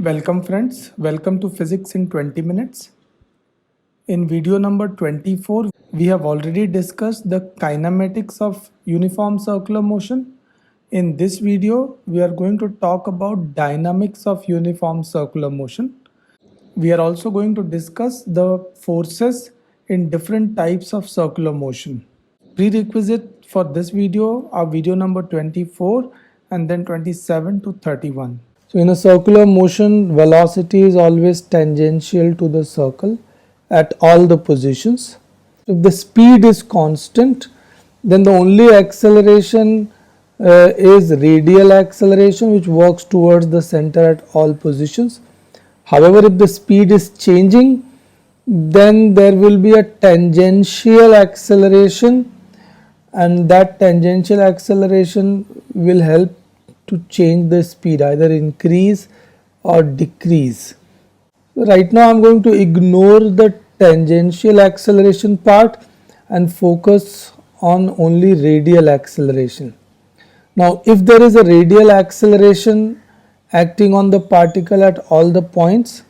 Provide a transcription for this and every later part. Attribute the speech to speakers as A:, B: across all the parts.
A: Welcome friends, welcome to Physics in 20 minutes. In video number 24, we have already discussed the kinematics of uniform circular motion. In this video, we are going to talk about dynamics of uniform circular motion. We are also going to discuss the forces in different types of circular motion. Prerequisite for this video are video number 24 and then 27 to 31. So in a circular motion, velocity is always tangential to the circle at all the positions. If the speed is constant, then the only acceleration is radial acceleration, which works towards the center at all positions. However, if the speed is changing, then there will be a tangential acceleration, and that tangential acceleration will help to change the speed, either increase or decrease. Right now I am going to ignore the tangential acceleration part and focus on only radial acceleration. Now if there is a radial acceleration acting on the particle at all the points,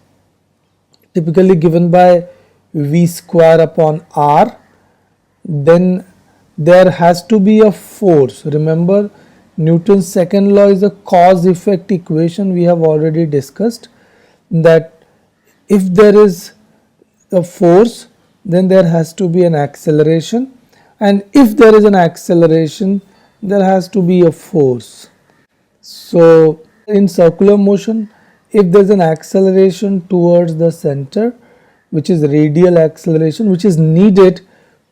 A: typically given by v square upon r, then there has to be a force. Remember, Newton's second law is a cause-effect equation. We have already discussed that if there is a force, then there has to be an acceleration, and if there is an acceleration, there has to be a force. So in circular motion, if there is an acceleration towards the center, which is radial acceleration, which is needed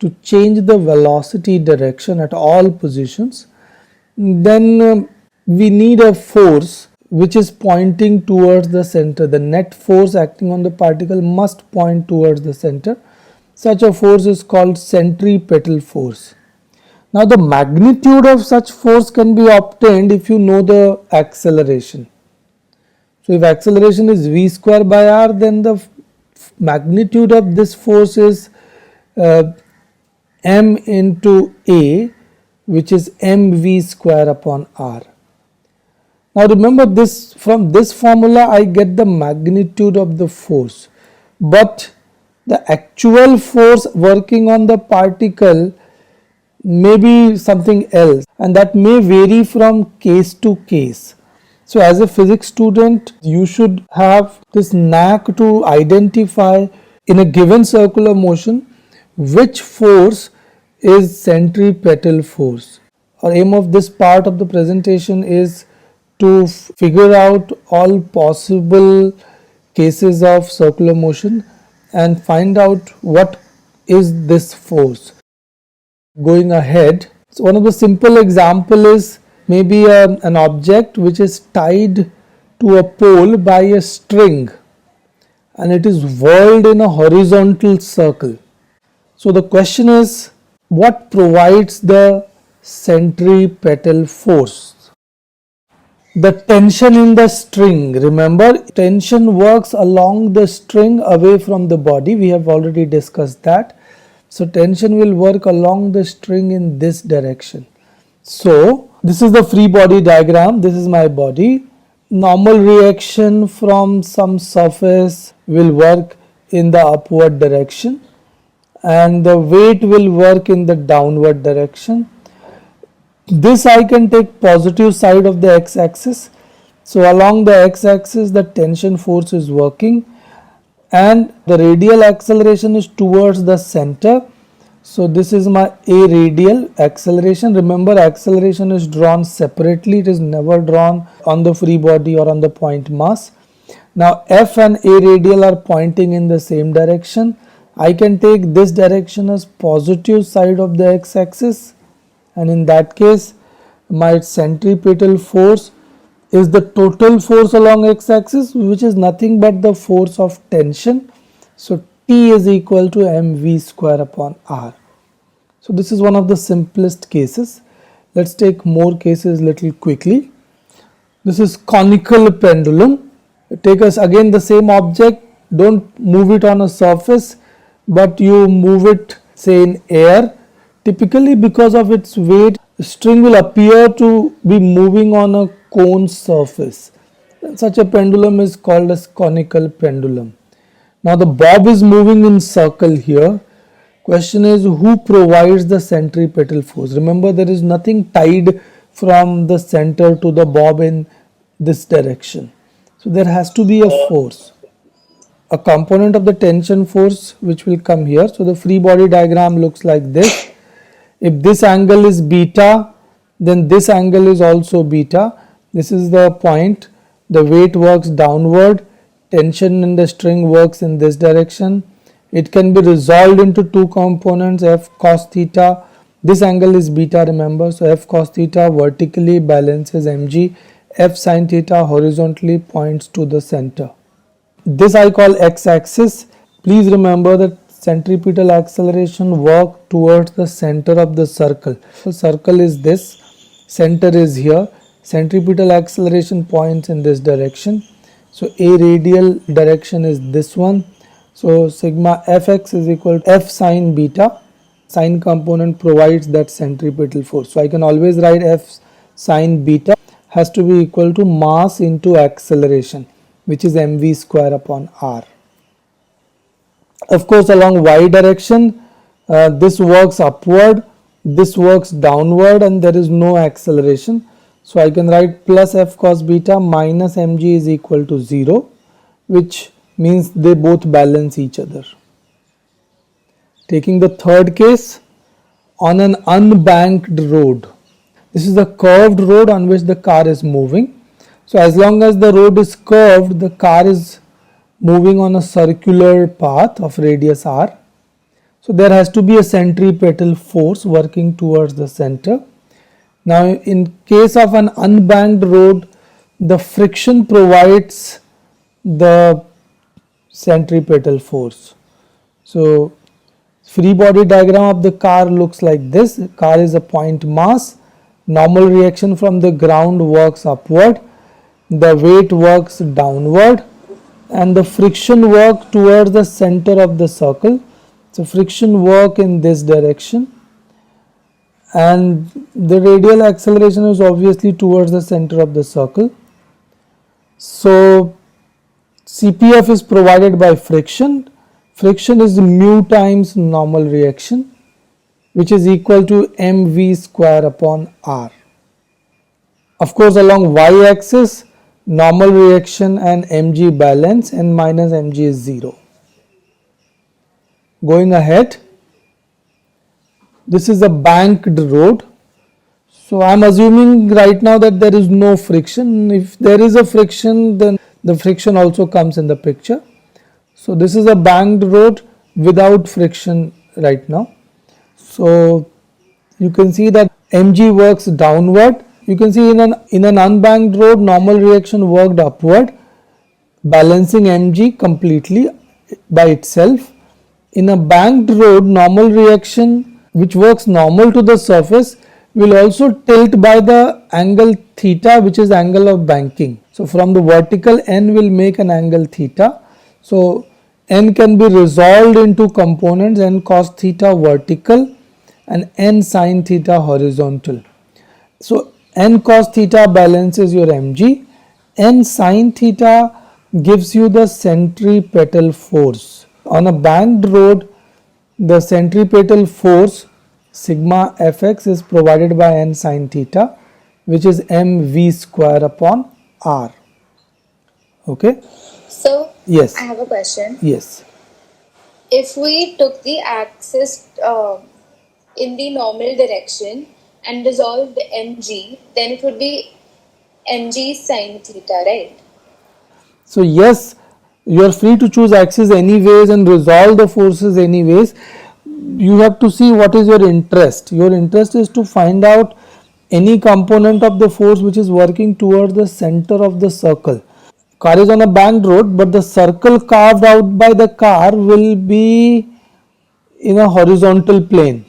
A: to change the velocity direction at all positions, then we need a force which is pointing towards the center. The net force acting on the particle must point towards the center. Such a force is called centripetal force. Now the magnitude of such force can be obtained if you know the acceleration. So if acceleration is v square by r, then the magnitude of this force is m into a, which is mv square upon r. Now remember this, from this formula I get the magnitude of the force, but the actual force working on the particle may be something else, and that may vary from case to case. So as a physics student, you should have this knack to identify in a given circular motion which force is centripetal force. Our aim of this part of the presentation is to figure out all possible cases of circular motion and find out what is this force. Going ahead, so one of the simple example is maybe an object which is tied to a pole by a string, and it is whirled in a horizontal circle. So the question is, what provides the centripetal force? The tension in the string. Remember, tension works along the string away from the body. We have already discussed that. So tension will work along the string in this direction. So this is the free body diagram. This is my body. Normal reaction from some surface will work in the upward direction, and the weight will work in the downward direction. This I can take positive side of the x-axis. So along the x-axis the tension force is working, and the radial acceleration is towards the center. So this is my a radial acceleration. Remember, acceleration is drawn separately. It is never drawn on the free body or on the point mass. Now f and a radial are pointing in the same direction. I can take this direction as positive side of the x-axis, and in that case my centripetal force is the total force along x-axis, which is nothing but the force of tension. So T is equal to mv square upon r. So this is one of the simplest cases. Let's take more cases little quickly. This is conical pendulum. Take us again the same object. Don't move it on a surface, but you move it say in air. Typically, because of its weight, the string will appear to be moving on a cone surface. Such a pendulum is called as conical pendulum. Now the bob is moving in circle here. Question is, who provides the centripetal force? Remember, there is nothing tied from the center to the bob in this direction. So there has to be a force, a component of the tension force which will come here. So the free body diagram looks like this. If this angle is beta, then this angle is also beta. This is the point. The weight works downward. Tension in the string works in this direction. It can be resolved into two components, F cos theta. This angle is beta, remember. So F cos theta vertically balances mg. F sin theta horizontally points to the center. This I call x-axis. Please remember that centripetal acceleration work towards the center of the circle. The circle is this, center is here. Centripetal acceleration points in this direction. So a radial direction is this one. So sigma fx is equal to f sine beta. Sine component provides that centripetal force. So I can always write f sine beta has to be equal to mass into acceleration, which is mv square upon r. Of course, along y direction, this works upward, this works downward, and there is no acceleration. So I can write plus f cos beta minus mg is equal to 0, which means they both balance each other. Taking the third case, on an unbanked road. This is a curved road on which the car is moving. So as long as the road is curved, the car is moving on a circular path of radius r. So there has to be a centripetal force working towards the center. Now in case of an unbanked road, the friction provides the centripetal force. So free body diagram of the car looks like this. The car is a point mass. Normal reaction from the ground works upward. The weight works downward. And the friction work towards the center of the circle. So friction work in this direction. And the radial acceleration is obviously towards the center of the circle. So CPF is provided by friction. Friction is mu times normal reaction, which is equal to mv square upon r. Of course, along y-axis, normal reaction and mg balance, and minus mg is 0. Going ahead, this is a banked road. So I am assuming right now that there is no friction. If there is a friction, then the friction also comes in the picture. So this is a banked road without friction right now. So you can see that mg works downward. You can see in an unbanked road, normal reaction worked upward, balancing mg completely by itself. In a banked road, normal reaction which works normal to the surface will also tilt by the angle theta, which is angle of banking. So from the vertical, n will make an angle theta. So n can be resolved into components, n cos theta vertical and n sin theta horizontal. So n cos theta balances your mg, n sin theta gives you the centripetal force. On a banked road, the centripetal force sigma fx is provided by n sin theta, which is mv square upon r. Okay.
B: So
A: yes,
B: I have a question.
A: Yes.
B: If we took the axis in the normal direction and resolved mg, then it would be mg sin theta, right?
A: So yes, you are free to choose axis anyways and resolve the forces anyways. You have to see what is your interest. Your interest is to find out any component of the force which is working towards the center of the circle. Car is on a banked road, but the circle carved out by the car will be in a horizontal plane,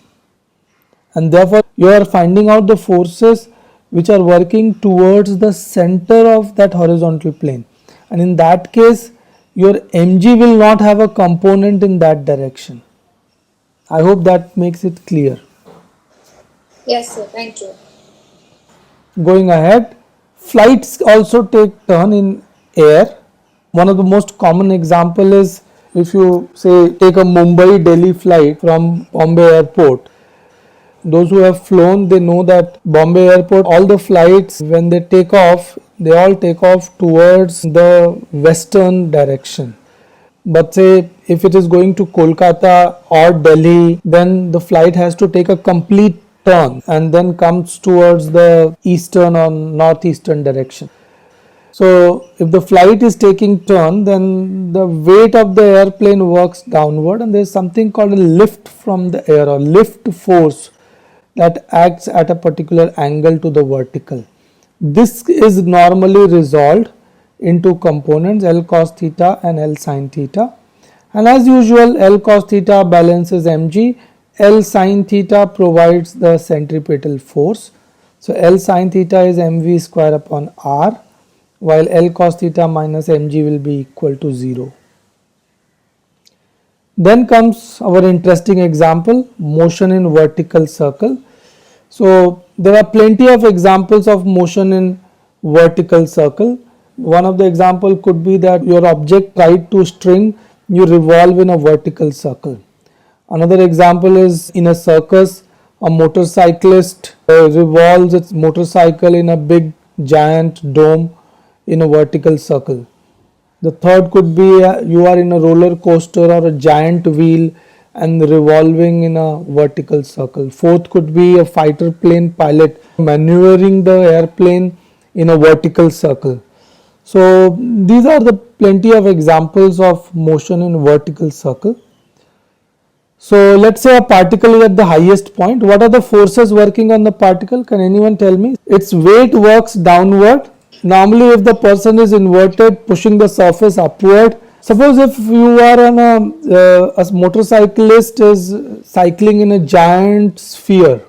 A: and therefore you are finding out the forces which are working towards the center of that horizontal plane, and in that case your mg will not have a component in that direction. I hope that makes it clear.
B: Yes, sir. Thank you.
A: Going ahead, Flights also take turn in air. One of the most common example is if you say take a Mumbai Delhi flight from Bombay airport. Those who have flown, they know that Bombay airport, all the flights when they take off, they all take off towards the western direction. But say if it is going to Kolkata or Delhi, then the flight has to take a complete turn and then comes towards the eastern or northeastern direction. So if the flight is taking turn, then the weight of the airplane works downward, and there is something called a lift from the air or lift force that acts at a particular angle to the vertical. This is normally resolved into components L cos theta and L sin theta, and as usual L cos theta balances mg, L sin theta provides the centripetal force. So L sin theta is mv square upon r, while L cos theta minus mg will be equal to 0. Then comes our interesting example, motion in vertical circle. So there are plenty of examples of motion in vertical circle. One of the example could be that your object tied to string, you revolve in a vertical circle. Another example is in a circus, a motorcyclist revolves its motorcycle in a big giant dome in a vertical circle. The third could be you are in a roller coaster or a giant wheel and revolving in a vertical circle. Fourth could be a fighter plane pilot maneuvering the airplane in a vertical circle. So these are the plenty of examples of motion in vertical circle. So let's say a particle is at the highest point. What are the forces working on the particle? Can anyone tell me? Its weight works downward. Normally if the person is inverted, pushing the surface upward. Suppose if you are on a motorcyclist is cycling in a giant sphere,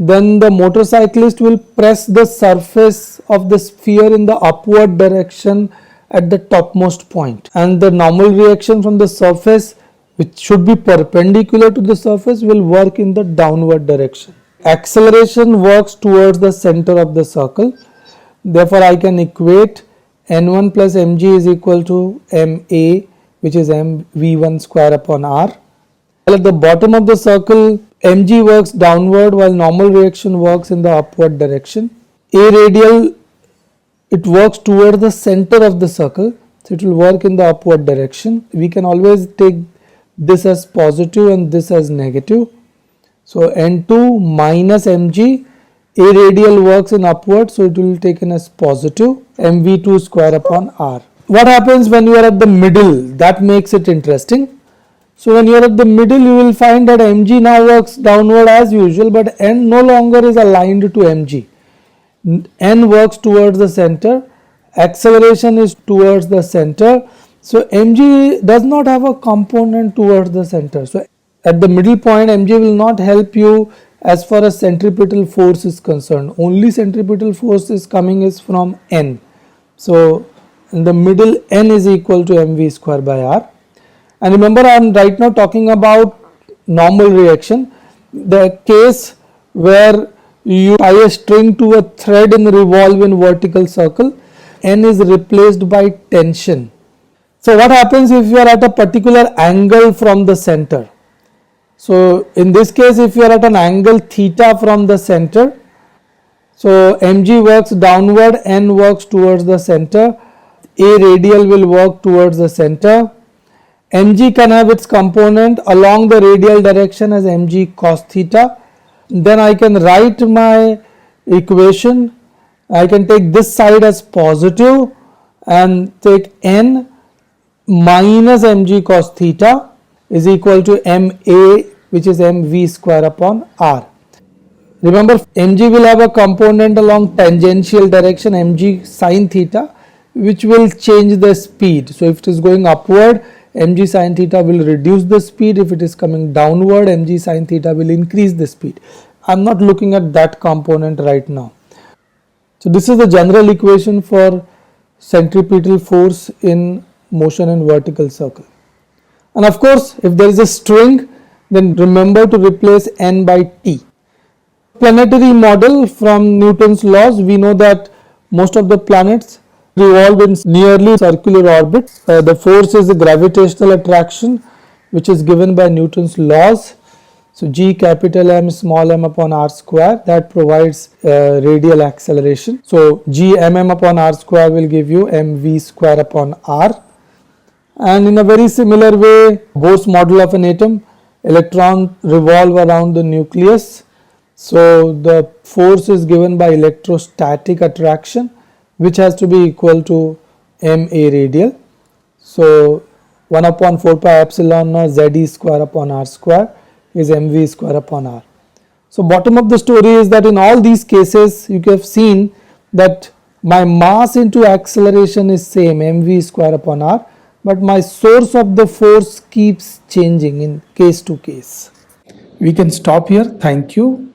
A: then the motorcyclist will press the surface of the sphere in the upward direction at the topmost point, and the normal reaction from the surface, which should be perpendicular to the surface, will work in the downward direction. Acceleration works towards the center of the circle. Therefore I can equate n1 plus mg is equal to ma, which is mv1 square upon r. While at the bottom of the circle mg works downward while normal reaction works in the upward direction. A radial, it works toward the center of the circle, so it will work in the upward direction. We can always take this as positive and this as negative. So n2 minus mg, a radial works in upward, so it will be taken as positive, mv2 square upon r. What happens when you are at the middle? That makes it interesting. So when you are at the middle, you will find that mg now works downward as usual, but n no longer is aligned to mg. N works towards the center, acceleration is towards the center, so mg does not have a component towards the center. So at the middle point, mg will not help you as far as centripetal force is concerned. Only centripetal force is coming is from n. So in the middle, n is equal to mv square by r. And remember, I am right now talking about normal reaction, the case where you tie a string to a thread in revolve in vertical circle, n is replaced by tension. So what happens if you are at a particular angle from the center? So in this case, if you are at an angle theta from the center, so mg works downward, n works towards the center, a radial will work towards the center. Mg can have its component along the radial direction as mg cos theta. Then I can write my equation. I can take this side as positive and take n minus mg cos theta is equal to ma, which is mv square upon r. Remember, mg will have a component along tangential direction mg sin theta, which will change the speed. So if it is going upward, mg sin theta will reduce the speed. If it is coming downward, mg sin theta will increase the speed. I am not looking at that component right now. So this is the general equation for centripetal force in motion in vertical circle. And of course, if there is a string, then remember to replace n by t. Planetary model from Newton's laws, we know that most of the planets revolve in nearly circular orbit. The force is the gravitational attraction, which is given by Newton's laws. So G capital M small m upon r square, that provides radial acceleration. So G mm upon r square will give you mv square upon r. And in a very similar way, Bohr's model of an atom, electrons revolve around the nucleus. So the force is given by electrostatic attraction, which has to be equal to ma radial. So 1 upon 4 pi epsilon naught Ze square upon r square is mv square upon r. So bottom of the story is that in all these cases you have seen that my mass into acceleration is same, mv square upon r, but my source of the force keeps changing in case to case. We can stop here. Thank you.